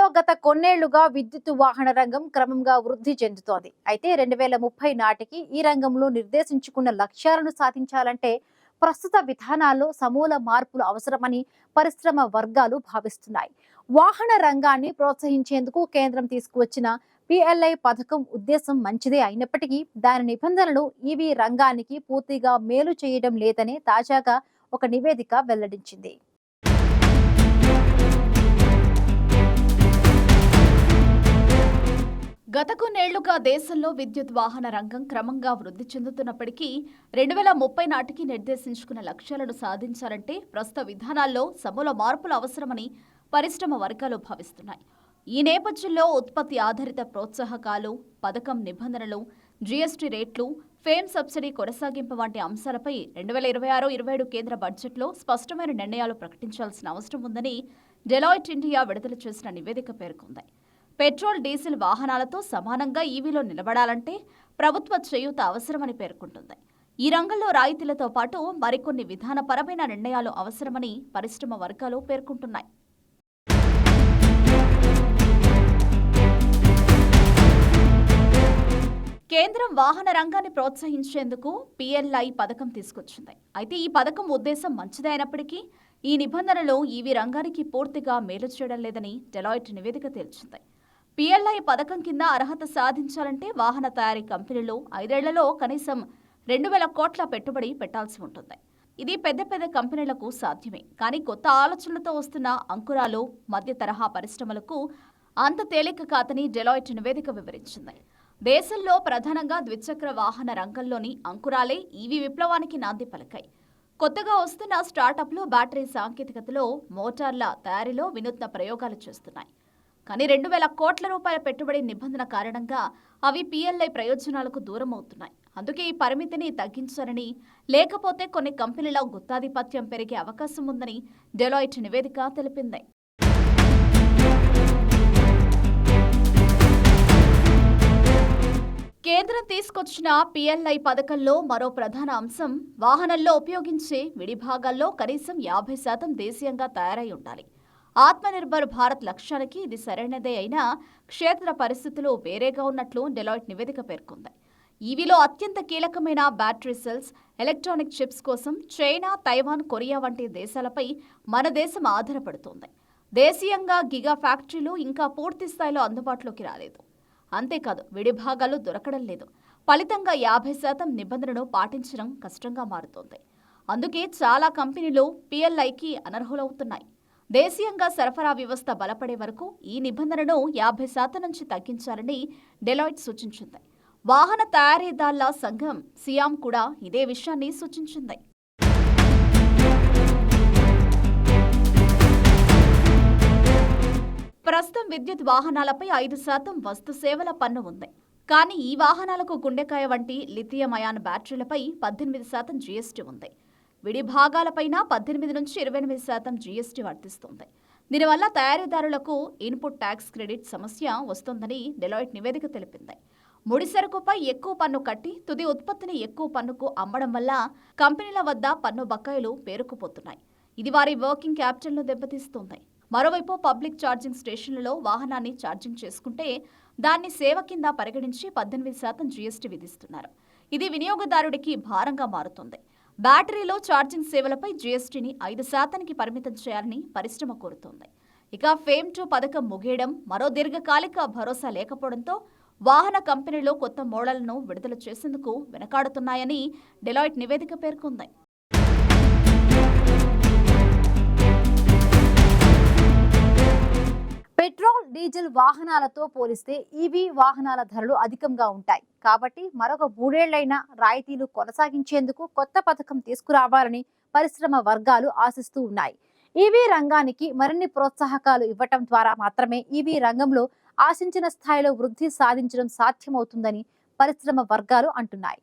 దేశంలో గత కొన్నేళ్లుగా విద్యుత్ వాహన రంగం క్రమంగా వృద్ధి చెందుతోంది. అయితే 2030 నాటికి ఈ రంగంలో నిర్దేశించుకున్న లక్ష్యాలను సాధించాలంటే ప్రస్తుత విధానాల్లో సమూల మార్పులు అవసరమని పరిశ్రమ వర్గాలు భావిస్తున్నాయి. వాహన రంగాన్ని ప్రోత్సహించేందుకు కేంద్రం తీసుకువచ్చిన పిఎల్ఐ పథకం ఉద్దేశం మంచిదే అయినప్పటికీ దాని నిబంధనలు ఈవీ రంగానికి పూర్తిగా మేలు చేయడం లేదని తాజాగా ఒక నివేదిక వెల్లడించింది. గత కొన్నేళ్లుగా దేశంలో విద్యుత్ వాహన రంగం క్రమంగా వృద్ధి చెందుతున్నప్పటికీ 2030 నాటికి నిర్దేశించుకున్న లక్ష్యాలను సాధించాలంటే ప్రస్తుత విధానాల్లో సమూల మార్పులు అవసరమని పరిశ్రమ వర్గాలు భావిస్తున్నాయి. ఈ నేపథ్యంలో ఉత్పత్తి ఆధారిత ప్రోత్సాహకాలు, పథకం నిబంధనలు, జీఎస్టీ రేట్లు, ఫేమ్ సబ్సిడీ కొనసాగింపు వంటి అంశాలపై 2026-27 కేంద్ర బడ్జెట్లో స్పష్టమైన నిర్ణయాలు ప్రకటించాల్సిన అవసరం ఉందని డెలాయిట్ ఇండియా విడుదల చేసిన నివేదిక పేర్కొంది. పెట్రోల్, డీజిల్ వాహనాలతో సమానంగా ఈవీలో నిలబడాలంటే ప్రభుత్వ చేయూత అవసరమని పేర్కొంటుంది. ఈ రంగంలో రాయితీలతో పాటు మరికొన్ని విధానపరమైన నిర్ణయాలు అవసరమని పరిశ్రమ వర్గాలు పేర్కొంటున్నాయి. కేంద్రం వాహన రంగాన్ని ప్రోత్సహించేందుకు పిఎల్ఐ పథకం తీసుకొచ్చింది. అయితే ఈ పథకం ఉద్దేశం మంచిదే అయినప్పటికీ ఈ నిబంధనలు ఈవీ రంగానికి పూర్తిగా మేలు చేయడం లేదని డెలాయిట్ నివేదిక తేల్చింది. పిఎల్ఐ పథకం కింద అర్హత సాధించాలంటే వాహన తయారీ కంపెనీలు 5 ఏళ్లలో కనీసం 2,000 కోట్ల పెట్టుబడి పెట్టాల్సి ఉంటుంది. ఇది పెద్ద కంపెనీలకు సాధ్యమే. కానీ కొత్త ఆలోచనలతో వస్తున్న అంకురాలు, మధ్య తరహా పరిశ్రమలకు అంత తేలిక కాదని డెలాయిట్ నివేదిక వివరించింది. దేశంలో ప్రధానంగా ద్విచక్ర వాహన రంగంలోని అంకురాలే ఈవీ విప్లవానికి నాంది పలికాయి. కొత్తగా వస్తున్న స్టార్టప్లు బ్యాటరీ సాంకేతికతలో, మోటార్ల తయారీలో వినూత్న ప్రయోగాలు చేస్తున్నాయి. కానీ 2,000 కోట్ల రూపాయల పెట్టుబడి నిబంధన కారణంగా అవి పిఎల్ఐ ప్రయోజనాలకు దూరం అవుతున్నాయి. అందుకే ఈ పరిమితిని తగ్గించాలని, లేకపోతే కొన్ని కంపెనీల గుత్తాధిపత్యం పెరిగే అవకాశం ఉందని డెలాయిట్ నివేదిక తెలిపింది. కేంద్రం తీసుకొచ్చిన పిఎల్ఐ పథకంలో మరో ప్రధాన అంశం వాహనంలో ఉపయోగించే విడిభాగాల్లో కనీసం 50% దేశీయంగా తయారై ఉండాలి. ఆత్మనిర్భర్ భారత్ లక్ష్యానికి ఇది సరైనదే అయినా క్షేత్ర పరిస్థితులు వేరేగా ఉన్నట్లు డెలాయిట్ నివేదిక పేర్కొంది. ఈవీలో అత్యంత కీలకమైన బ్యాటరీ సెల్స్, ఎలక్ట్రానిక్ చిప్స్ కోసం చైనా, తైవాన్, కొరియా వంటి దేశాలపై మన దేశం ఆధారపడుతోంది. దేశీయంగా గిగా ఫ్యాక్టరీలు ఇంకా పూర్తి స్థాయిలో అందుబాటులోకి రాలేదు. అంతేకాదు విడిభాగాలు దొరకడం లేదు. ఫలితంగా 50% నిబంధనను పాటించడం కష్టంగా మారుతోంది. అందుకే చాలా కంపెనీలు పిఎల్ఐకి అనర్హులవుతున్నాయి. దేశీయంగా సరఫరా వ్యవస్థ బలపడే వరకు ఈ నిబంధనను 50% నుంచి తగ్గించాలని డెలాయిట్ సూచించింది. వాహన తయారీదారుల సంఘం సియామ్ కూడా ఇదే విషయాన్ని సూచించింది. ప్రస్తుతం విద్యుత్ వాహనాలపై 5% వస్తు సేవల పన్ను ఉంది. కానీ ఈ వాహనాలకు గుండెకాయ వంటి లిథియం అయాన్ బ్యాటరీలపై 18% జీఎస్టీ ఉంది. విడిభాగాలపైన 18 నుంచి 28% జీఎస్టీ వర్తిస్తుంది. దీనివల్ల తయారీదారులకు ఇన్పుట్ ట్యాక్స్ క్రెడిట్ సమస్య వస్తోందని డెలాయిట్ నివేదిక తెలిపింది. ముడి సరుకుపై ఎక్కువ పన్ను కట్టి తుది ఉత్పత్తిని ఎక్కువ పన్నుకు అమ్మడం వల్ల కంపెనీల వద్ద పన్ను బకాయిలు పేరుకుపోతున్నాయి. ఇది వారి వర్కింగ్ క్యాపిటల్ను దెబ్బతీస్తుంది. మరోవైపు పబ్లిక్ ఛార్జింగ్ స్టేషన్లలో వాహనాన్ని ఛార్జింగ్ చేసుకుంటే దాన్ని సేవ కింద పరిగణించి 18% జీఎస్టీ విధిస్తున్నారు. ఇది వినియోగదారుడికి భారంగా మారుతుంది. బ్యాటరీలో ఛార్జింగ్ సేవలపై జీఎస్టీని 5%కి పరిమితం చేయాలని పరిశ్రమ కోరుతోంది. ఇక ఫేమ్ 2 పథకం ముగియడం, మరో దీర్ఘకాలిక భరోసా లేకపోవడంతో వాహన కంపెనీలు కొత్త మోడళ్లను విడుదల చేసేందుకు వెనకాడుతున్నాయని డెలాయిట్ నివేదిక పేర్కొంది. పెట్రోల్, డీజిల్ వాహనాలతో పోలిస్తే ఈవీ వాహనాల ధరలు అధికంగా ఉంటాయి. కాబట్టి మరొక 3 ఏళ్లైనా రాయితీలు కొనసాగించేందుకు కొత్త పథకం తీసుకురావాలని పరిశ్రమ వర్గాలు ఆశిస్తూ ఉన్నాయి. ఈవీ రంగానికి మరిన్ని ప్రోత్సాహకాలు ఇవ్వటం ద్వారా మాత్రమే ఈవీ రంగంలో ఆశించిన స్థాయిలో వృద్ధి సాధించడం సాధ్యమవుతుందని పరిశ్రమ వర్గాలు అంటున్నాయి.